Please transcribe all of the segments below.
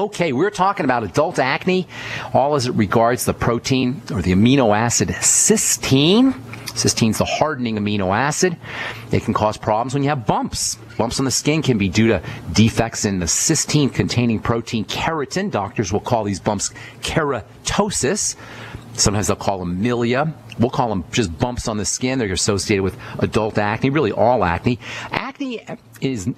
Okay, we're talking about adult acne, all as it regards the protein or the amino acid cysteine. Cysteine is the hardening amino acid. It can cause problems when you have bumps. Bumps on the skin can be due to defects in the cysteine-containing protein keratin. Doctors will call these bumps keratoses. Sometimes they'll call them milia. We'll call them just bumps on the skin. They're associated with adult acne, really all acne.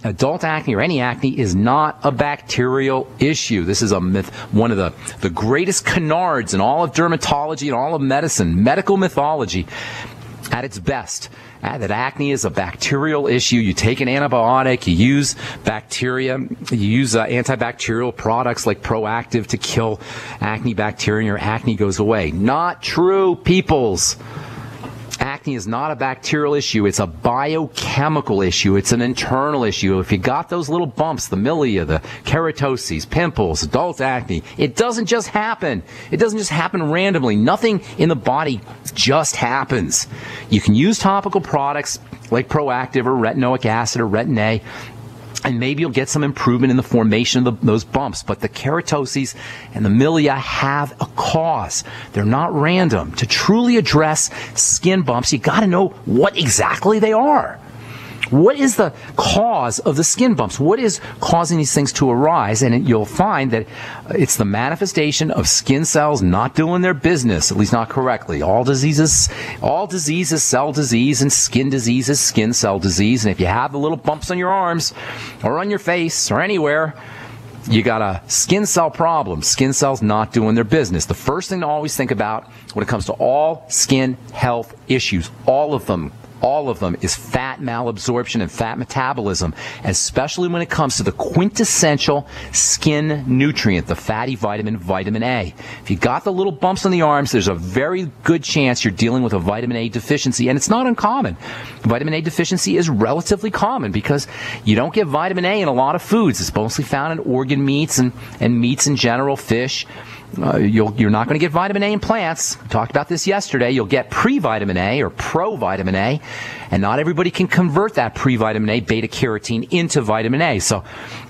Adult acne or any acne is not a bacterial issue. This is a myth, one of the greatest canards in all of dermatology and all of medicine, medical mythology at its best. That acne is a bacterial issue. You take an antibiotic, you use bacteria, you use antibacterial products like Proactive to kill acne bacteria, and your acne goes away. Not true, peoples. Acne is not a bacterial issue. It's a biochemical issue. It's an internal issue. If you got those little bumps, the milia, the keratoses, pimples, adult acne, it doesn't just happen. It doesn't just happen randomly. Nothing in the body just happens. You can use topical products like Proactive or retinoic acid or Retin A, and maybe you'll get some improvement in the formation of those bumps. But the keratoses and the milia have a cause. They're not random. To truly address skin bumps, you got to know what exactly they are. What is the cause of the skin bumps? What is causing these things to arise? And you'll find that it's the manifestation of skin cells not doing their business, at least not correctly. All disease is cell disease, and skin disease is skin cell disease. And if you have the little bumps on your arms or on your face or anywhere, you got a skin cell problem. Skin cells not doing their business. The first thing to always think about when it comes to all skin health issues, all of them, is fat malabsorption and fat metabolism, especially when it comes to the quintessential skin nutrient, the fatty vitamin, vitamin A. If you got the little bumps on the arms, there's a very good chance you're dealing with a vitamin A deficiency, and it's not uncommon. Vitamin A deficiency is relatively common because you don't get vitamin A in a lot of foods. It's mostly found in organ meats and meats in general, fish. You're not going to get vitamin A in plants. We talked about this yesterday. You'll get pre-vitamin A or pro-vitamin A, and not everybody can convert that pre-vitamin A, beta-carotene, into vitamin A. So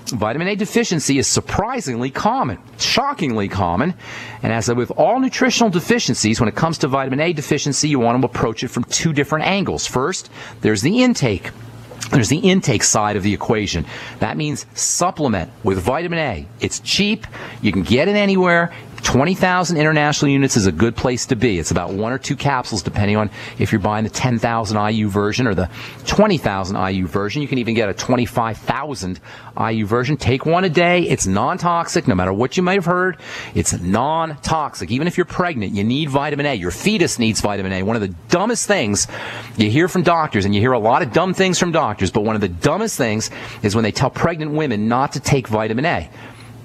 vitamin A deficiency is surprisingly common, shockingly common. And as with all nutritional deficiencies, when it comes to vitamin A deficiency, you want to approach it from two different angles. First, there's the intake. There's the intake side of the equation. That means supplement with vitamin A. It's cheap. You can get it anywhere. 20,000 international units is a good place to be. It's about 1 or 2 capsules, depending on if you're buying the 10,000 IU version or the 20,000 IU version. You can even get a 25,000 IU version. Take one a day. It's non-toxic, no matter what you might have heard. It's non-toxic. Even if you're pregnant, you need vitamin A. Your fetus needs vitamin A. One of the dumbest things you hear from doctors, and you hear a lot of dumb things from doctors, but one of the dumbest things is when they tell pregnant women not to take vitamin A.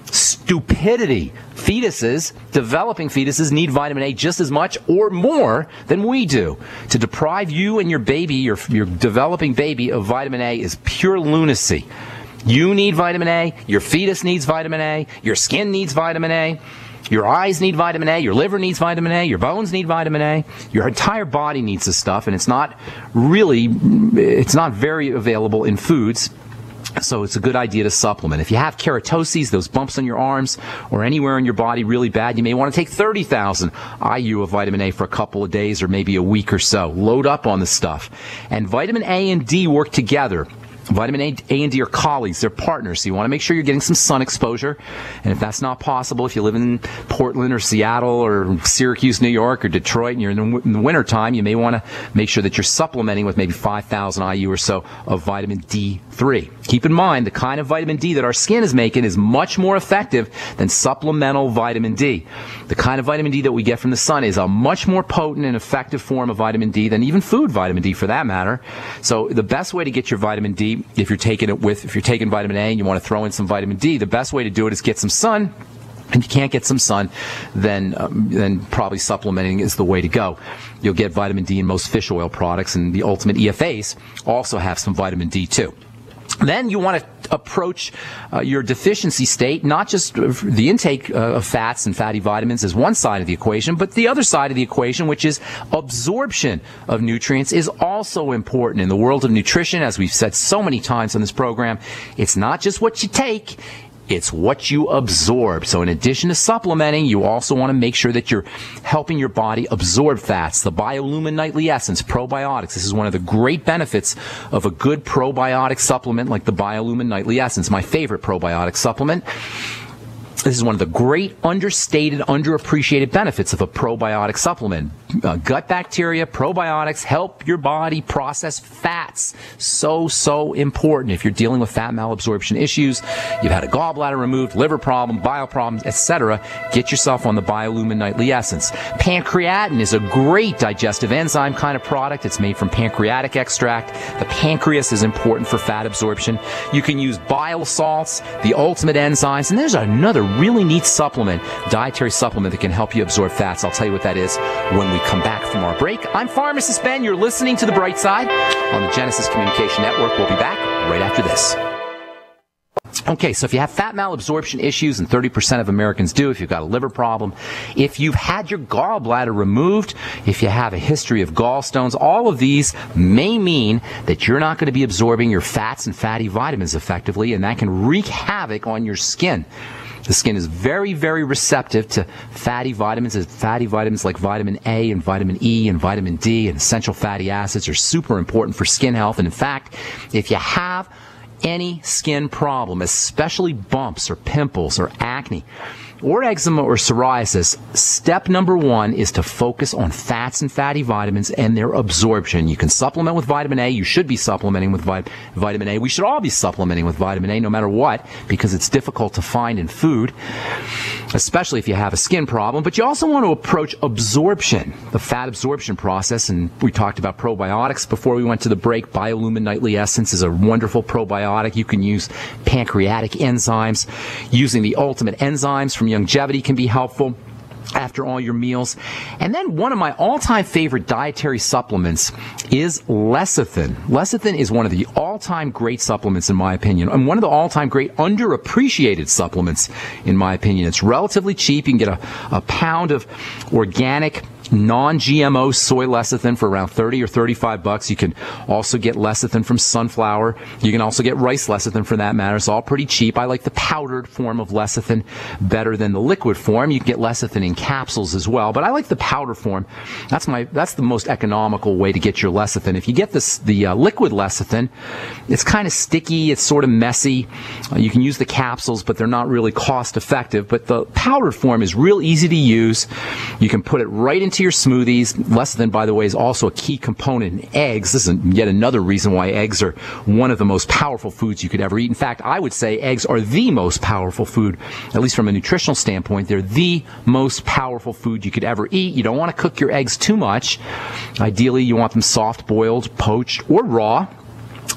Stupidity. Developing fetuses need vitamin A just as much or more than we do. To deprive you and your baby, your developing baby, of vitamin A is pure lunacy. You need vitamin A, your fetus needs vitamin A, your skin needs vitamin A, your eyes need vitamin A, your liver needs vitamin A, your bones need vitamin A, your entire body needs this stuff, and it's not very available in foods. So it's a good idea to supplement. If you have keratoses, those bumps on your arms or anywhere in your body really bad, you may want to take 30,000 IU of vitamin A for a couple of days or maybe a week or so. Load up on the stuff. And vitamin A and D work together. Vitamin A and D are colleagues. They're partners. So you want to make sure you're getting some sun exposure. And if that's not possible, if you live in Portland or Seattle or Syracuse, New York or Detroit, and you're in the wintertime, you may want to make sure that you're supplementing with maybe 5,000 IU or so of vitamin D3. Keep in mind, the kind of vitamin D that our skin is making is much more effective than supplemental vitamin D. The kind of vitamin D that we get from the sun is a much more potent and effective form of vitamin D than even food vitamin D for that matter. So the best way to get your vitamin D, if you're taking vitamin A and you want to throw in some vitamin D, the best way to do it is get some sun. If you can't get some sun, then probably supplementing is the way to go. You'll get vitamin D in most fish oil products, and the Ultimate EFAs also have some vitamin D too. Then you want to approach your deficiency state, not just the intake of fats and fatty vitamins as one side of the equation, but the other side of the equation, which is absorption of nutrients, is also important. In the world of nutrition, as we've said so many times on this program, it's not just what you take, It's what you absorb. So in addition to supplementing, you also want to make sure that you're helping your body absorb fats. The Bioluminescence Probiotics. This is one of the great benefits of a good probiotic supplement like the Bioluminescence, my favorite probiotic supplement. This is one of the great understated, underappreciated benefits of a probiotic supplement. Gut bacteria, probiotics help your body process fats. So important. If you're dealing with fat malabsorption issues, you've had a gallbladder removed, liver problem, bile problems, etc., get yourself on the Bioluminescence. Pancreatin is a great digestive enzyme kind of product. It's made from pancreatic extract. The pancreas is important for fat absorption. You can use bile salts, the ultimate enzymes, and there's another really neat supplement, dietary supplement that can help you absorb fats. I'll tell you what that is when we come back from our break. I'm Pharmacist Ben. You're listening to The Bright Side on the Genesis Communication Network. We'll be back right after this. Okay, so if you have fat malabsorption issues, and 30% of Americans do, if you've got a liver problem, if you've had your gallbladder removed, if you have a history of gallstones, all of these may mean that you're not going to be absorbing your fats and fatty vitamins effectively, and that can wreak havoc on your skin. The skin is very receptive to fatty vitamins. Fatty vitamins like vitamin A and vitamin E and vitamin D and essential fatty acids are super important for skin health. And in fact, if you have any skin problem, especially bumps or pimples or acne or eczema or psoriasis, step number one is to focus on fats and fatty vitamins and their absorption. You can supplement with vitamin A. You should be supplementing with vitamin A. We should all be supplementing with vitamin A no matter what, because it's difficult to find in food, especially if you have a skin problem. But you also want to approach absorption, the fat absorption process. And we talked about probiotics before we went to the break. Bioluminescence is a wonderful probiotic. You can use pancreatic enzymes. Using the ultimate enzymes from Youngevity can be helpful after all your meals. And then one of my all-time favorite dietary supplements is lecithin. Lecithin is one of the all-time great supplements in my opinion, and one of the all-time great underappreciated supplements in my opinion. It's relatively cheap. You can get a pound of organic non-GMO soy lecithin for around 30 or 35 bucks. You can also get lecithin from sunflower. You can also get rice lecithin for that matter. It's all pretty cheap. I like the powdered form of lecithin better than the liquid form. You can get lecithin in capsules as well, but I like the powder form. That's the most economical way to get your lecithin. If you get the liquid lecithin, it's kind of sticky. It's sort of messy. You can use the capsules, but they're not really cost effective. But the powdered form is real easy to use. You can put it right into your smoothies. Lecithin, by the way, is also a key component in eggs. This is yet another reason why eggs are one of the most powerful foods you could ever eat. In fact, I would say eggs are the most powerful food, at least from a nutritional standpoint. They're the most powerful food you could ever eat. You don't want to cook your eggs too much. Ideally, you want them soft boiled, poached, or raw.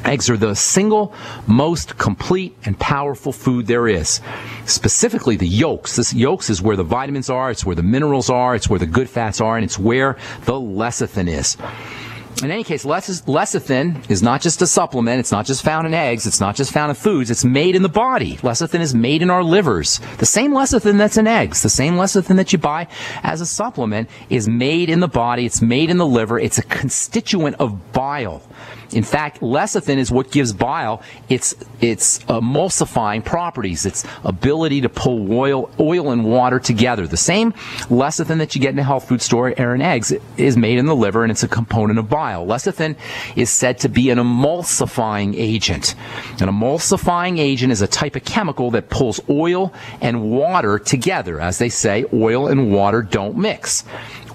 Eggs are the single most complete and powerful food there is. Specifically the yolks. This yolks is where the vitamins are, it's where the minerals are, it's where the good fats are, and it's where the lecithin is. In any case, lecithin is not just a supplement. It's not just found in eggs. It's not just found in foods. It's made in the body. Lecithin is made in our livers. The same lecithin that's in eggs, the same lecithin that you buy as a supplement is made in the body. It's made in the liver. It's a constituent of bile. In fact, lecithin is what gives bile its emulsifying properties, its ability to pull oil and water together. The same lecithin that you get in a health food store or in eggs is made in the liver, and it's a component of bile. Lecithin is said to be an emulsifying agent. An emulsifying agent is a type of chemical that pulls oil and water together. As they say, oil and water don't mix.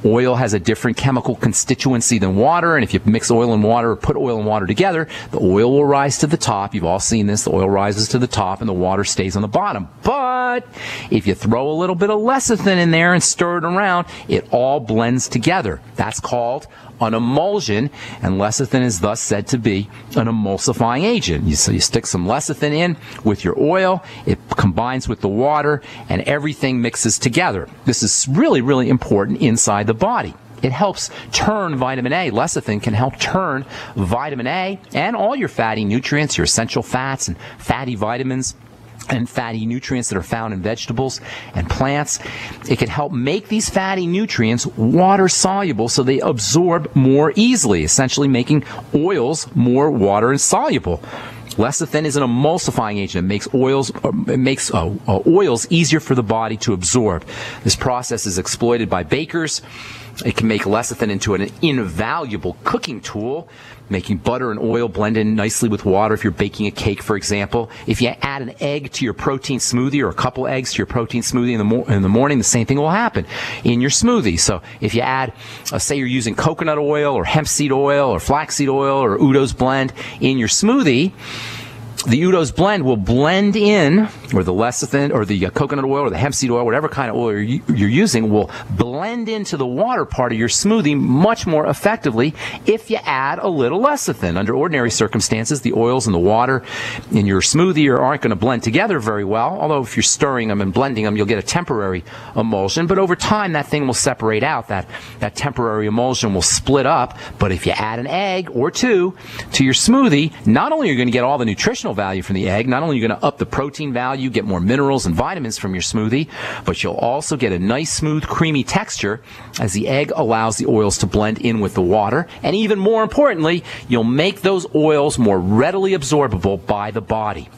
Oil has a different chemical constituency than water, and if you mix oil and water or put oil and water together, the oil will rise to the top. You've all seen this. The oil rises to the top and the water stays on the bottom. But if you throw a little bit of lecithin in there and stir it around, it all blends together. That's called an emulsion, and lecithin is thus said to be an emulsifying agent. So you stick some lecithin in with your oil, it combines with the water, and everything mixes together. This is really, really important inside the body. It helps turn vitamin A. Lecithin can help turn vitamin A and all your fatty nutrients, your essential fats and fatty vitamins and fatty nutrients that are found in vegetables and plants. It can help make these fatty nutrients water soluble so they absorb more easily, essentially making oils more water insoluble. Lecithin is an emulsifying agent. It makes oils easier for the body to absorb. This process is exploited by bakers. It can make lecithin into an invaluable cooking tool, making butter and oil blend in nicely with water if you're baking a cake, for example. If you add an egg to your protein smoothie or a couple eggs to your protein smoothie in the morning, the same thing will happen in your smoothie. So if you add, say you're using coconut oil or hemp seed oil or flaxseed oil or Udo's blend in your smoothie, the Udo's blend will blend in, or the lecithin, or the coconut oil, or the hemp seed oil, whatever kind of oil you're using, will blend into the water part of your smoothie much more effectively if you add a little lecithin. Under ordinary circumstances, the oils and the water in your smoothie aren't going to blend together very well, although if you're stirring them and blending them, you'll get a temporary emulsion. But over time, that thing will separate out. That temporary emulsion will split up. But if you add an egg or two to your smoothie, not only are you going to get all the nutritional value from the egg, not only are you going to up the protein value, get more minerals and vitamins from your smoothie, but you'll also get a nice, smooth, creamy texture as the egg allows the oils to blend in with the water. And even more importantly, you'll make those oils more readily absorbable by the body.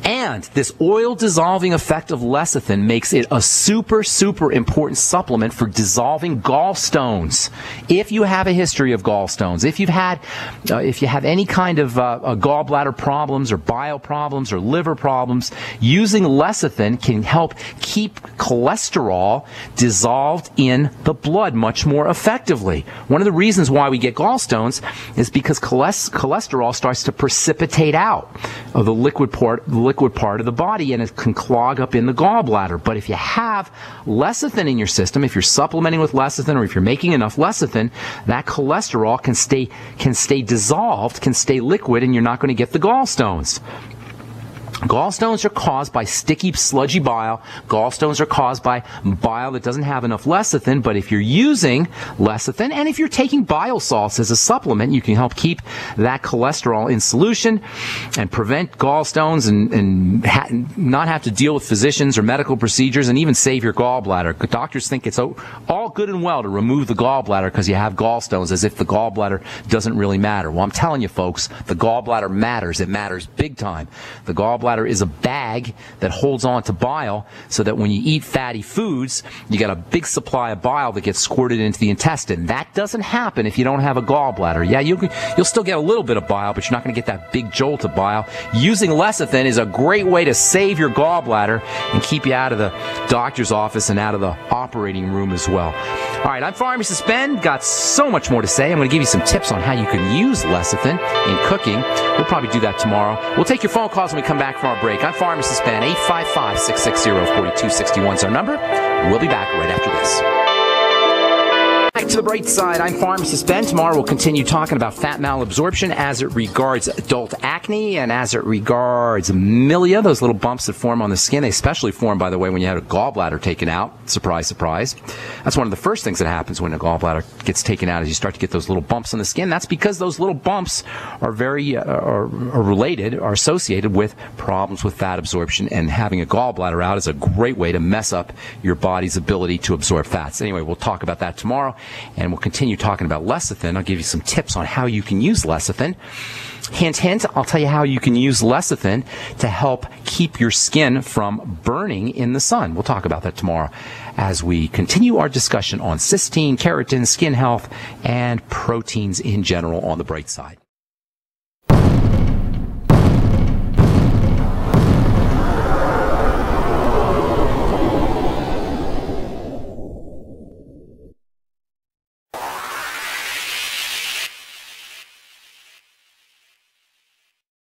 And this oil-dissolving effect of lecithin makes it a super, super important supplement for dissolving gallstones. If you have a history of gallstones, if you have any kind of gallbladder problems or bile problems or liver problems, using lecithin can help keep cholesterol dissolved in the blood much more effectively. One of the reasons why we get gallstones is because cholesterol starts to precipitate out of the liquid part of the body, and it can clog up in the gallbladder. But if you have lecithin in your system, if you're supplementing with lecithin, or if you're making enough lecithin, that cholesterol can stay dissolved, can stay liquid, and you're not going to get the gallstones. Gallstones are caused by sticky, sludgy bile. Gallstones are caused by bile that doesn't have enough lecithin, but if you're using lecithin, and if you're taking bile salts as a supplement, you can help keep that cholesterol in solution and prevent gallstones and not have to deal with physicians or medical procedures, and even save your gallbladder. Doctors think it's all good and well to remove the gallbladder because you have gallstones, as if the gallbladder doesn't really matter. Well, I'm telling you, folks, the gallbladder matters. It matters big time. The gallbladder is a bag that holds on to bile, so that when you eat fatty foods, you got a big supply of bile that gets squirted into the intestine. That doesn't happen if you don't have a gallbladder. Yeah, you'll still get a little bit of bile, but you're not going to get that big jolt of bile. Using lecithin is a great way to save your gallbladder and keep you out of the doctor's office and out of the operating room as well. All right, I'm Pharmacist Ben. Got so much more to say. I'm going to give you some tips on how you can use lecithin in cooking. We'll probably do that tomorrow. We'll take your phone calls when we come back from our break. I'm Pharmacist Ben. 855-660-4261 is our number. We'll be back right after this. Back to the bright side. I'm Pharmacist Ben. Tomorrow we'll continue talking about fat malabsorption as it regards adult acne and as it regards milia, those little bumps that form on the skin. They especially form, by the way, when you have a gallbladder taken out. Surprise, surprise. That's one of the first things that happens when a gallbladder gets taken out, is you start to get those little bumps on the skin. That's because those little bumps are are associated with problems with fat absorption, and having a gallbladder out is a great way to mess up your body's ability to absorb fats. Anyway, we'll talk about that tomorrow. And we'll continue talking about lecithin. I'll give you some tips on how you can use lecithin. Hint, hint, I'll tell you how you can use lecithin to help keep your skin from burning in the sun. We'll talk about that tomorrow as we continue our discussion on cysteine, keratin, skin health, and proteins in general on the bright side.